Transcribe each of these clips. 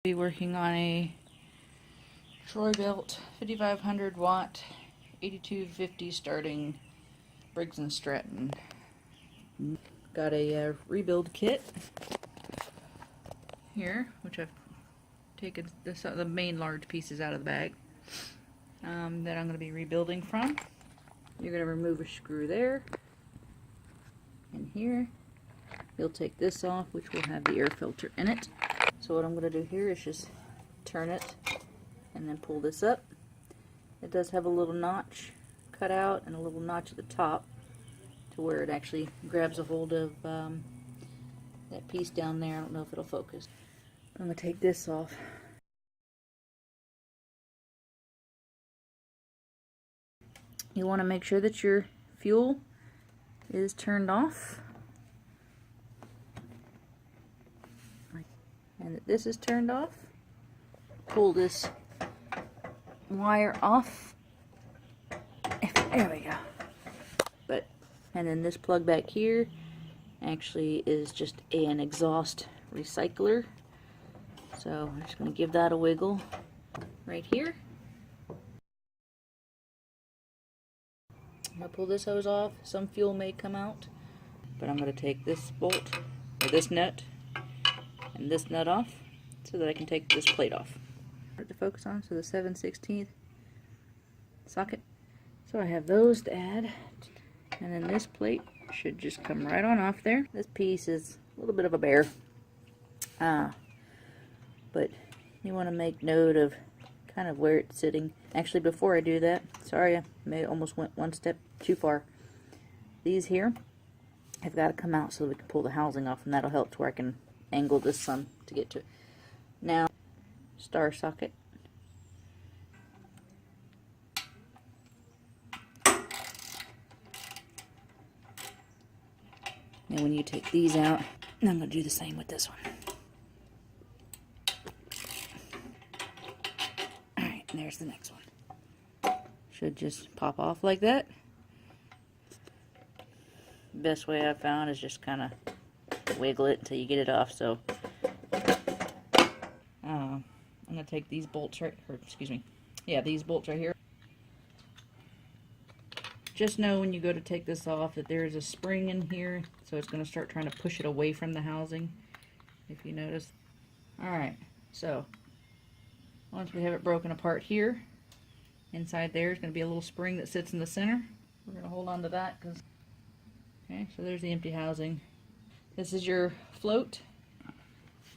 Be working on a Troy-built 5500 watt 8250 starting Briggs Stratton. Got a rebuild kit here, which I've taken the main large pieces out of the bag that I'm going to be rebuilding from. You're going to remove a screw there and here. You'll take this off, which will have the air filter in it. So what I'm going to do here is just turn it and then pull this up. It does have a little notch cut out and a little notch at the top to where it actually grabs a hold of that piece down there. I don't know if it'll focus. I'm going to take this off. You want to make sure that your fuel is turned off and that this is turned off. Pull this wire off. There we go. And then this plug back here actually is just an exhaust recycler. So I'm just going to give that a wiggle right here. I'm going to pull this hose off. Some fuel may come out, but I'm going to take this bolt, or this nut, and this nut off so that I can take this plate off. Hard to focus on, so the 7/16 socket. So I have those to add, and then this plate should just come right on off there. This piece is a little bit of a bear, but you want to make note of kind of where it's sitting. Actually, before I do that, sorry, I almost went one step too far. These here have got to come out so that we can pull the housing off, and that'll help to where I can angle this some to get to it. Now, star socket. And when you take these out, I'm going to do the same with this one. Alright, and there's the next one. Should just pop off like that. Best way I've found is just kind of wiggle it until you get it off. So I'm going to take these bolts right, or excuse me, yeah, these bolts right here. Just know when you go to take this off that there is a spring in here, so it's going to start trying to push it away from the housing, if you notice. Alright, so once we have it broken apart here, inside there is going to be a little spring that sits in the center. We're going to hold on to that. Okay, so there's the empty housing. This is your float.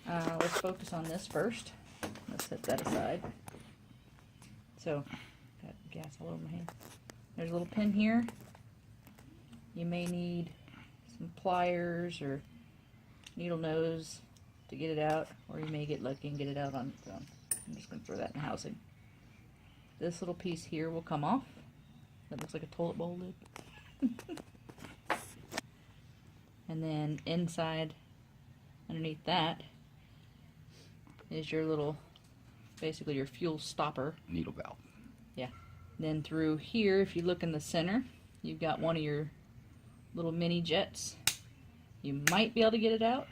Let's focus on this first. Let's set that aside. So, got gas all over my hand. There's a little pin here. You may need some pliers or needle nose to get it out, or you may get lucky and get it out on its own. I'm just going to throw that in the housing. This little piece here will come off. That looks like a toilet bowl lid. And then inside, underneath that, is your little, basically your fuel stopper. Needle valve. Yeah. Then through here, if you look in the center, you've got one of your little mini jets. You might be able to get it out.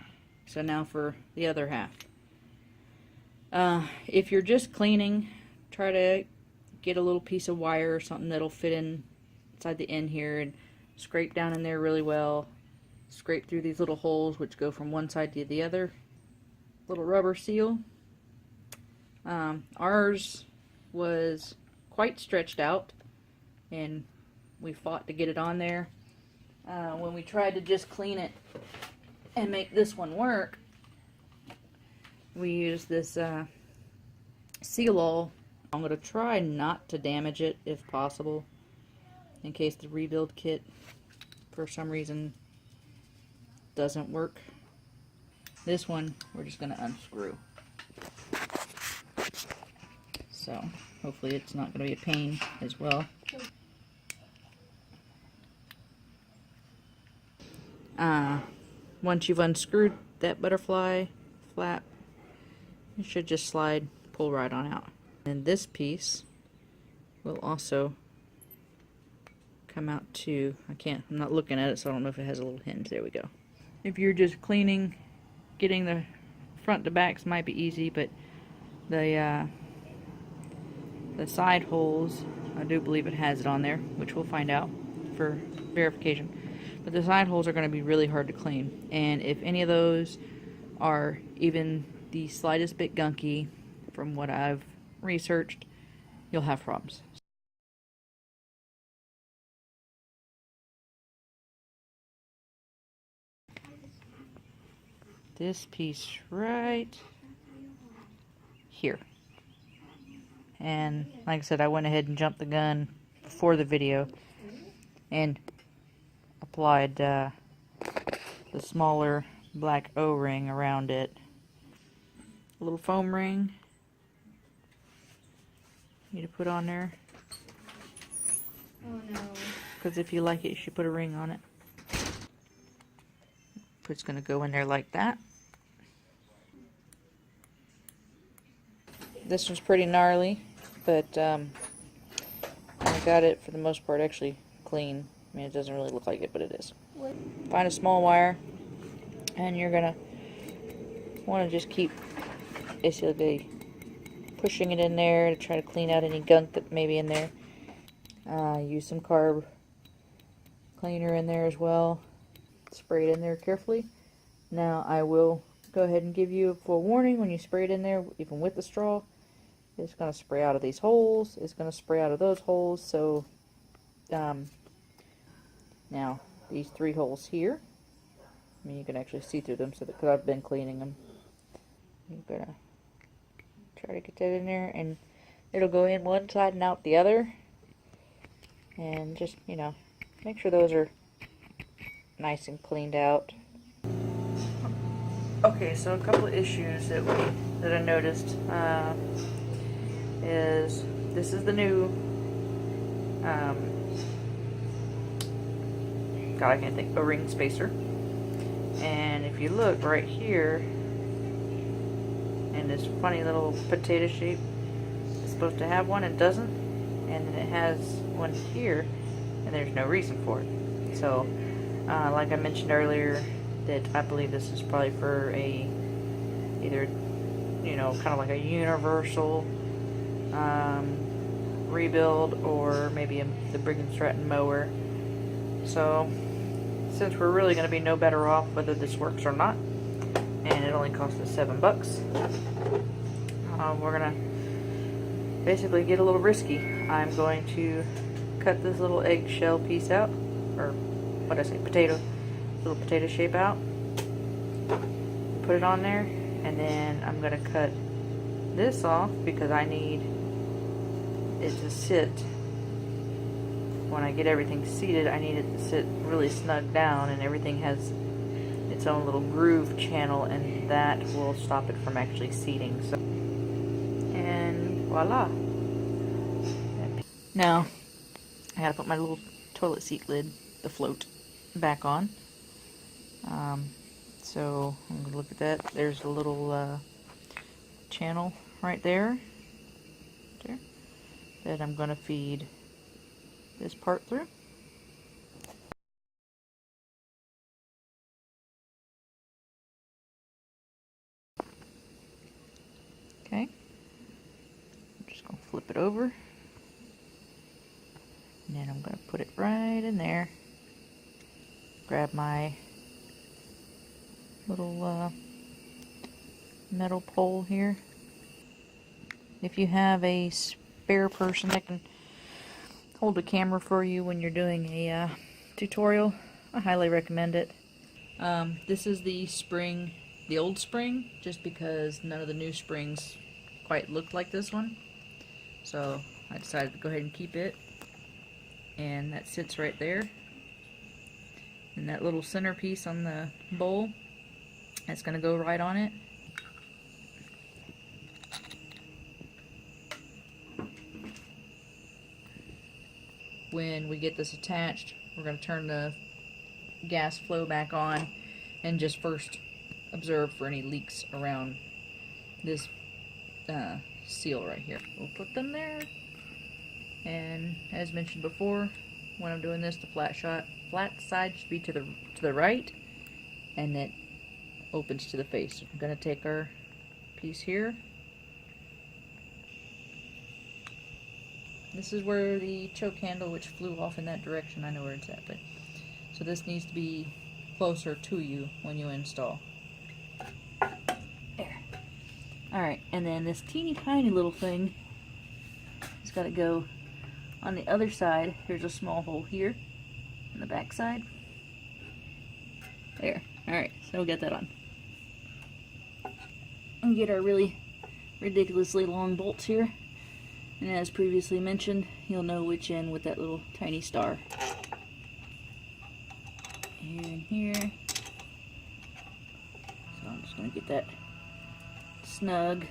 So now for the other half. If you're just cleaning, try to get a little piece of wire or something that'll fit inside the end here and scrape down in there really well. Scrape through these little holes which go from one side to the other. Little rubber seal. Ours was quite stretched out, and we fought to get it on there. When we tried to just clean it and make this one work, we used this seal-all. I'm going to try not to damage it if possible, in case the rebuild kit for some reason doesn't work. This one we're just going to unscrew. So hopefully it's not going to be a pain as well. Once you've unscrewed that butterfly flap, it should just slide, pull right on out. And this piece will also come out too. I'm not looking at it, so I don't know if it has a little hinge. There we go. If you're just cleaning, getting the front to backs might be easy, but The side holes, I do believe it has it on there, which we'll find out for verification. But the side holes are going to be really hard to clean, and if any of those are even the slightest bit gunky, from what I've researched, you'll have problems. This piece right here. And like I said, I went ahead and jumped the gun before the video and applied the smaller black O-ring around it. A little foam ring you need to put on there. Oh no. Because if you like it, you should put a ring on it. It's going to go in there like that. This one's pretty gnarly, but I got it for the most part actually clean. I mean, it doesn't really look like it, but it is. What? Find a small wire, and you're going to want to just keep basically pushing it in there to try to clean out any gunk that may be in there. Use some Carb cleaner in there as well. Spray it in there carefully. Now I will go ahead and give you a full warning when you spray it in there, even with the straw. It's going to spray out of these holes. It's going to spray out of those holes. So now these 3 holes here, I mean, you can actually see through them, so because I've been cleaning them. You're going to try to get that in there, and it'll go in one side and out the other. And just, you know, make sure those are nice and cleaned out. Okay, so a couple of issues that I noticed is this is the new God, I can't think, O-ring spacer. And if you look right here in this funny little potato shape, it's supposed to have one, it doesn't, and then it has one here, and there's no reason for it. So like I mentioned earlier, that I believe this is probably for a either, you know, kind of like a universal rebuild, or maybe the Briggs Stratton mower. So since we're really going to be no better off whether this works or not, and it only cost us $7, we're going to basically get a little risky. I'm going to cut this little eggshell piece out, or what did I say, little potato shape out, put it on there, and then I'm going to cut this off because I need it to sit. When I get everything seated, I need it to sit really snug down, and everything has its own little groove channel, and that will stop it from actually seating. So, and voila. Now I gotta put my little toilet seat lid, the float, back on. So I'm gonna look at that. There's a little channel right there that I'm gonna feed this part through. Okay, I'm just gonna flip it over, and then I'm gonna put it right in there. Grab my little metal pole here. If you have a spare person that can hold a camera for you when you're doing a tutorial, I highly recommend it. This is the spring, the old spring, just because none of the new springs quite looked like this one. So I decided to go ahead and keep it. And that sits right there. And that little centerpiece on the bowl, that's going to go right on it. When we get this attached, we're going to turn the gas flow back on and just first observe for any leaks around this seal right here. We'll put them there, and as mentioned before, when I'm doing this, the flat side should be to the right, and it opens to the face. So I'm going to take our piece here, this is where the choke handle, which flew off in that direction, I know where it's at, but so this needs to be closer to you when you install. There. Alright, and then this teeny tiny little thing has got to go on the other side. Here's a small hole here on the back side. There. Alright, so we'll get that on. And get our really ridiculously long bolts here. And as previously mentioned, you'll know which end with that little tiny star. Here and here. So I'm just going to get that snug.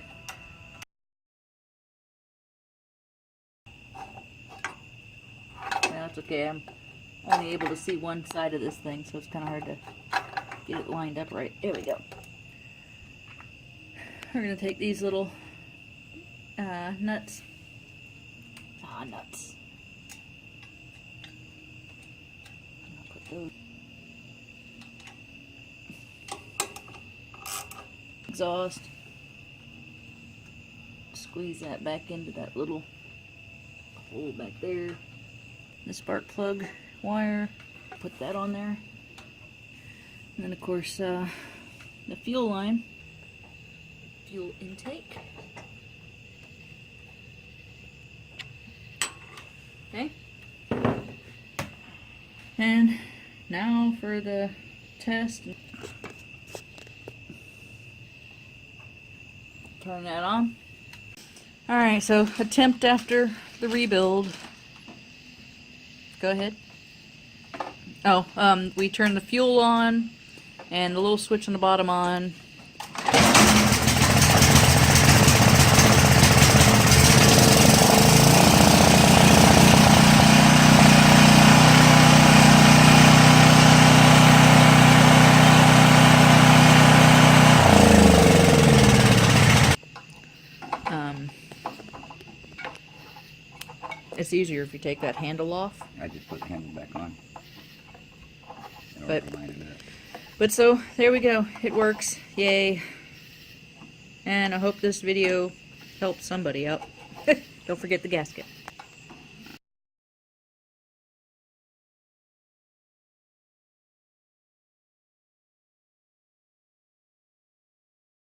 That's okay, I'm only able to see one side of this thing, so it's kind of hard to get it lined up right. There we go. We're going to take these little nuts. Nuts. I'll put those. Exhaust. Squeeze that back into that little hole back there. The spark plug wire. Put that on there. And then of course the fuel line. Fuel intake. Okay. And now for the test. Turn that on. Alright, so attempt after the rebuild. Go ahead. Oh, we turned the fuel on and the little switch on the bottom on. It's easier if you take that handle off. I just put the handle back on. But so, there we go. It works. Yay. And I hope this video helped somebody out. Don't forget the gasket.